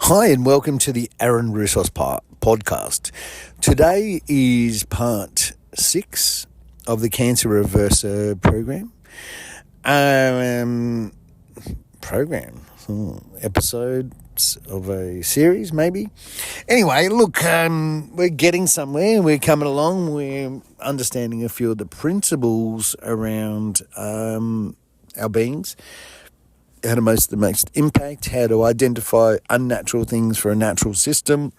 Hi and welcome to the Aaron Russos podcast. Today is part 6 of the Cancer Reverser program. Episodes of a series maybe. Anyway, look, we're getting somewhere. We're coming along. We're understanding a few of the principles around our beings. How to most the most impact, how to identify unnatural things for a natural system.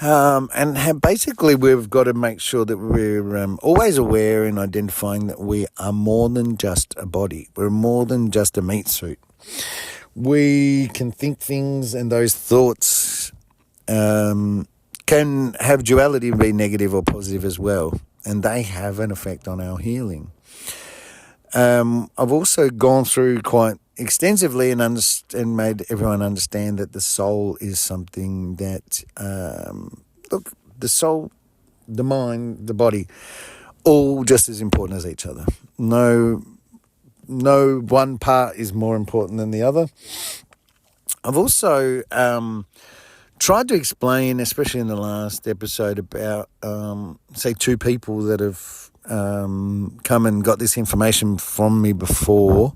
Basically we've got to make sure that we're always aware in identifying that we are more than just a body. We're more than just a meat suit. We can think things, and those thoughts can have duality and be negative or positive as well. And they have an effect on our healing. I've also gone through quite extensively and made everyone understand that the soul is something that, the soul, the mind, the body, all just as important as each other. No one part is more important than the other. I've also tried to explain, especially in the last episode, about, say, two people that have come and got this information from me before,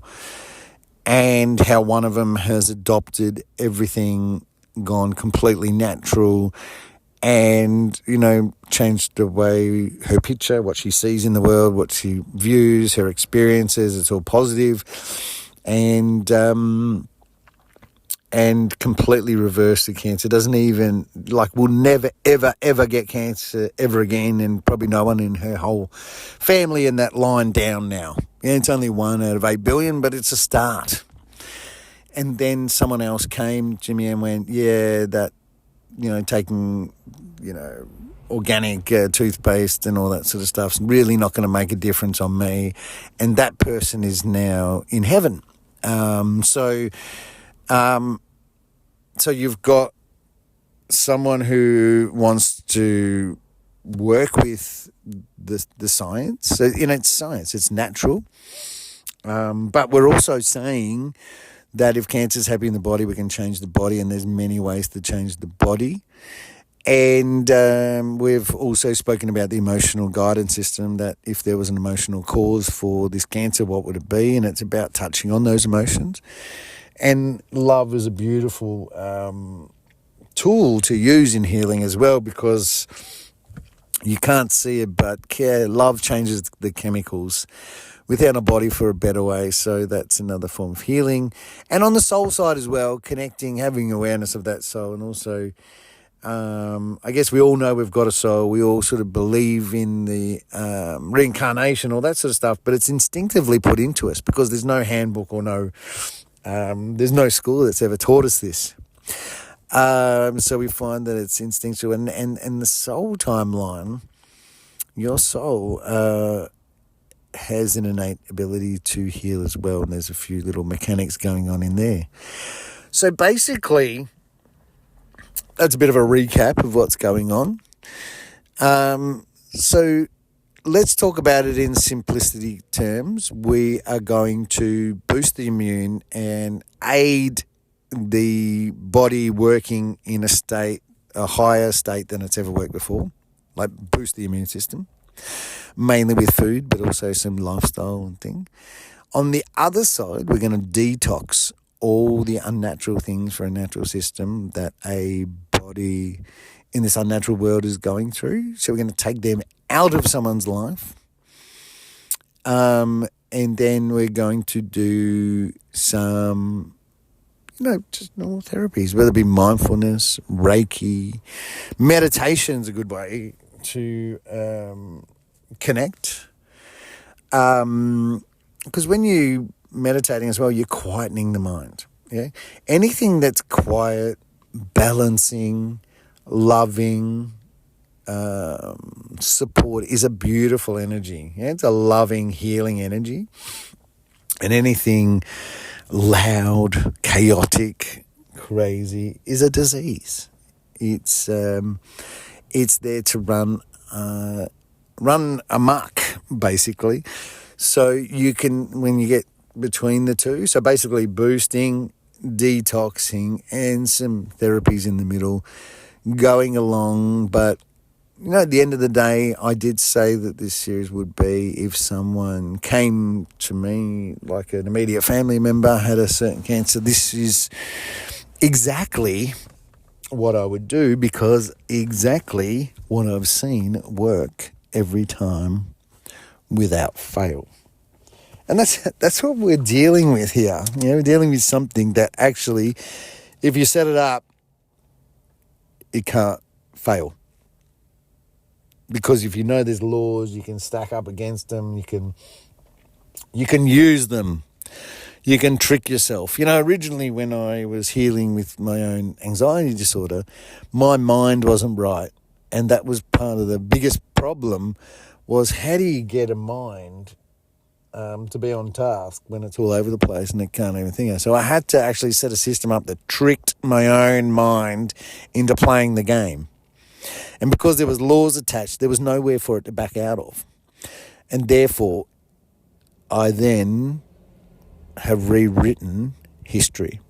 and how one of them has adopted everything, gone completely natural, and, changed the way her picture, what she sees in the world, what she views, her experiences, it's all positive, and completely reverse the cancer. Doesn't even, will never, ever get cancer ever again, and probably no one in her whole family in that line down now. Yeah, it's only 1 out of 8 billion, but it's a start. And then someone else came, Jimmy, and went, yeah, that, taking, organic toothpaste and all that sort of stuff's really not going to make a difference on me. And that person is now in heaven. So you've got someone who wants to work with the science. So, it's science, it's natural. But we're also saying that if cancer is happening in the body, we can change the body, and there's many ways to change the body. And we've also spoken about the emotional guidance system, that if there was an emotional cause for this cancer, what would it be? And it's about touching on those emotions. And love is a beautiful tool to use in healing as well, because you can't see it, but love changes the chemicals within a body for a better way. So that's another form of healing. And on the soul side as well, connecting, having awareness of that soul. And also, I guess we all know we've got a soul. We all sort of believe in the reincarnation, all that sort of stuff, but it's instinctively put into us because there's no handbook or there's no school that's ever taught us this. So we find that it's instinctual. And the soul timeline, your soul has an innate ability to heal as well. And there's a few little mechanics going on in there. So basically, that's a bit of a recap of what's going on. So let's talk about it in simplicity terms. We are going to boost the immune and aid the body working in a higher state than it's ever worked before, like boost the immune system, mainly with food, but also some lifestyle and thing. On the other side, we're going to detox all the unnatural things for a natural system that a body in this unnatural world is going through. So we're going to take them out of someone's life. And then we're going to do some, just normal therapies, whether it be mindfulness, Reiki. Meditation's a good way to connect. Because when you meditating as well, you're quietening the mind. Yeah, anything that's quiet, balancing, loving, support is a beautiful energy. Yeah, it's a loving, healing energy. And anything loud, chaotic, crazy is a disease. It's there to run amok, basically. So you can, when you get between the two, so basically boosting detoxing, and some therapies in the middle going along. But, at the end of the day, I did say that this series would be if someone came to me, like an immediate family member, had a certain cancer. This is exactly what I would do, because exactly what I've seen work every time without fail. And that's what we're dealing with here. We're dealing with something that actually, if you set it up, it can't fail. Because if you know there's laws, you can stack up against them, you can use them, you can trick yourself. Originally when I was healing with my own anxiety disorder, my mind wasn't right. And that was part of the biggest problem, was how do you get a mind to be on task when it's all over the place and it can't even think. So I had to actually set a system up that tricked my own mind into playing the game. And because there was laws attached, there was nowhere for it to back out of. And therefore, I then have rewritten history.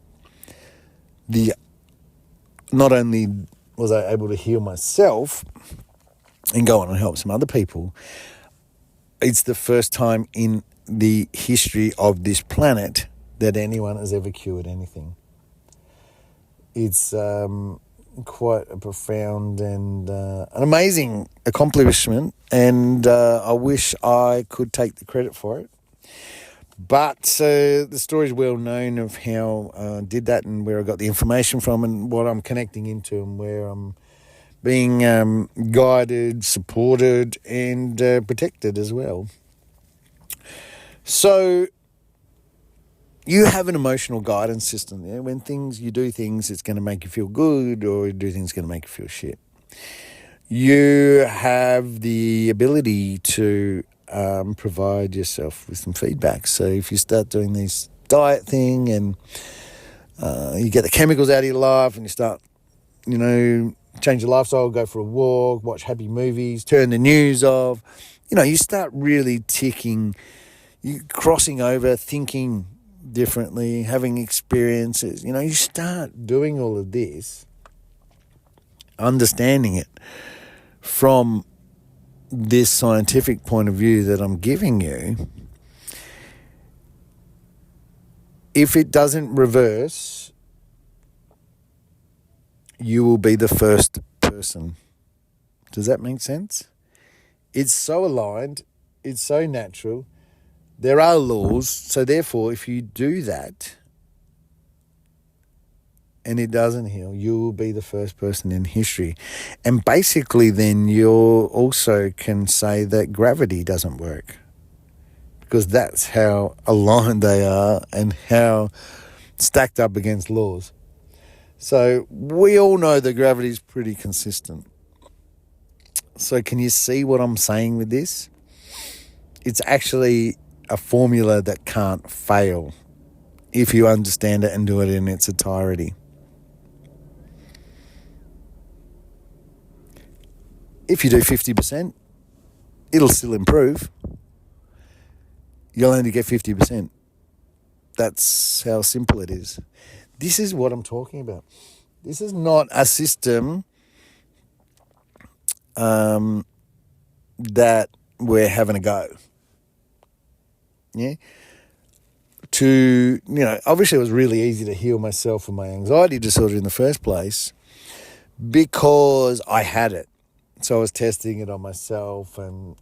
Not only was I able to heal myself and go on and help some other people, it's the first time in the history of this planet that anyone has ever cured anything. It's quite a profound and an amazing accomplishment, and I wish I could take the credit for it. But the story is well known of how I did that and where I got the information from and what I'm connecting into and where I'm being guided, supported, and protected as well. So you have an emotional guidance system. When you do things, it's going to make you feel good, or you do things, it's going to make you feel shit. You have the ability to provide yourself with some feedback. So if you start doing this diet thing and you get the chemicals out of your life and you start, change your lifestyle, go for a walk, watch happy movies, turn the news off, you start really you crossing over, thinking differently, having experiences, you start doing all of this, understanding it from this scientific point of view that I'm giving you. If it doesn't reverse, you will be the first person. Does that make sense? It's so aligned, it's so natural. There are laws, so therefore, if you do that and it doesn't heal, you will be the first person in history. And basically then you also can say that gravity doesn't work, because that's how aligned they are and how stacked up against laws. So we all know that gravity is pretty consistent. So can you see what I'm saying with this? It's actually a formula that can't fail if you understand it and do it in its entirety. If you do 50%, it'll still improve. You'll only get 50%. That's how simple it is. This is what I'm talking about. This is not a system that we're having a go. Yeah. Obviously it was really easy to heal myself from my anxiety disorder in the first place because I had it. So I was testing it on myself and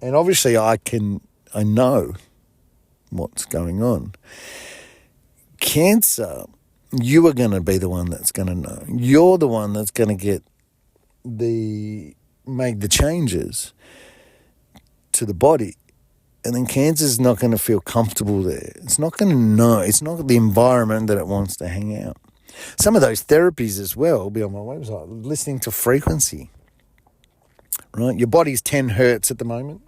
obviously I know what's going on. Cancer, you are going to be the one that's going to know. You're the one that's going to make the changes to the body. And then cancer's not going to feel comfortable there. It's not going to know. It's not the environment that it wants to hang out. Some of those therapies as well will be on my website, listening to frequency. Right? Your body's 10 hertz at the moment.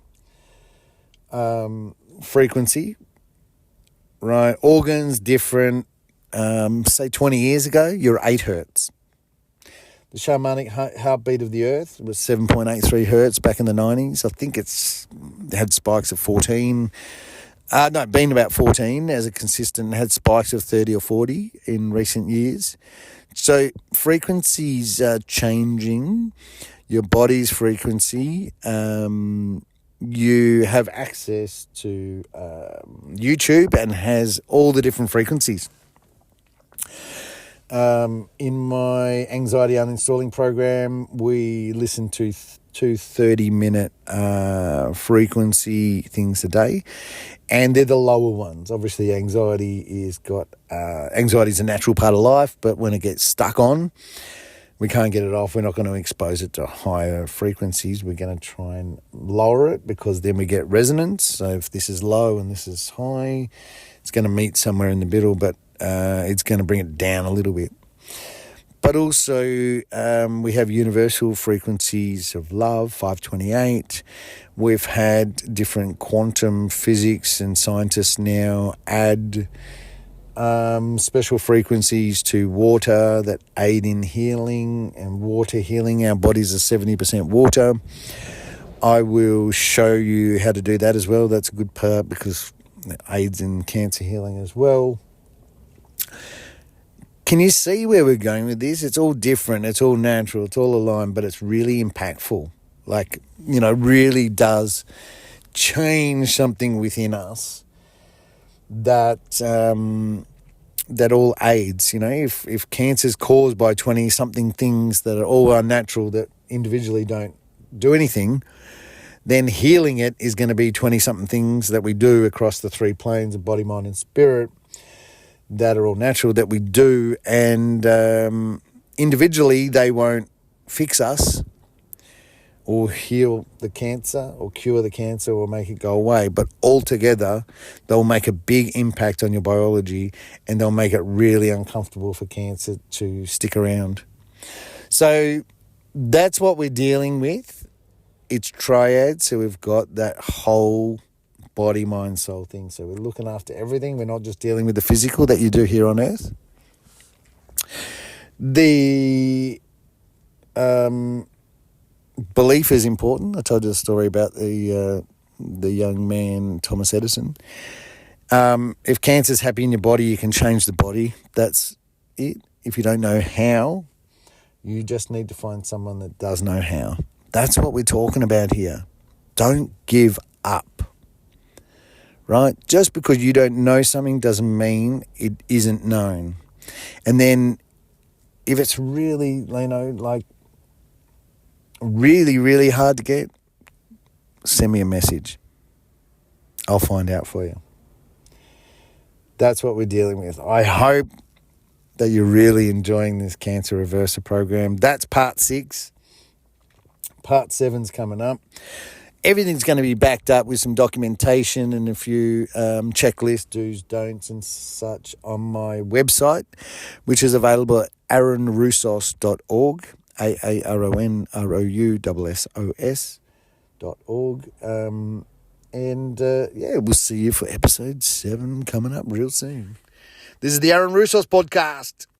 Frequency. Right? Organs different. Say 20 years ago, you're 8 hertz. The shamanic heartbeat of the earth was 7.83 hertz back in the 90s. I think it's had spikes of 14. No, been about 14 as a consistent, had spikes of 30 or 40 in recent years. So frequencies are changing, your body's frequency. You have access to YouTube and has all the different frequencies. In my anxiety uninstalling program, we listen to two 30-minute frequency things a day, and they're the lower ones. Obviously, anxiety is a natural part of life, but when it gets stuck on, we can't get it off. We're not going to expose it to higher frequencies. We're going to try and lower it, because then we get resonance. So if this is low and this is high, it's going to meet somewhere in the middle, but it's going to bring it down a little bit. But also we have universal frequencies of love, 528. We've had different quantum physics, and scientists now add special frequencies to water that aid in healing and water healing. Our bodies are 70% water. I will show you how to do that as well. That's a good part, because it aids in cancer healing as well. Can you see where we're going with this? It's all different. It's all natural. It's all aligned, but it's really impactful. Really does change something within us that all aids. If cancer is caused by 20-something things that are all unnatural, that individually don't do anything, then healing it is going to be 20-something things that we do across the 3 planes of body, mind, and spirit, that are all natural, that we do, and individually they won't fix us or heal the cancer or cure the cancer or make it go away, but altogether they'll make a big impact on your biology, and they'll make it really uncomfortable for cancer to stick around. So that's what we're dealing with. It's triad, so we've got that whole body, mind, soul thing. So we're looking after everything. We're not just dealing with the physical that you do here on Earth. The belief is important. I told you the story about the young man, Thomas Edison. If cancer's happy in your body, you can change the body. That's it. If you don't know how, you just need to find someone that does know how. That's what we're talking about here. Don't give up. Right? Just because you don't know something doesn't mean it isn't known. And then if it's really, really, really hard to get, send me a message. I'll find out for you. That's what we're dealing with. I hope that you're really enjoying this Cancer Reverser program. That's part 6. Part 7's coming up. Everything's going to be backed up with some documentation and a few checklists, do's, don'ts and such on my website, which is available at aaronroussos.org, aaronrousos.org. We'll see you for episode 7 coming up real soon. This is the Aaron Roussos podcast.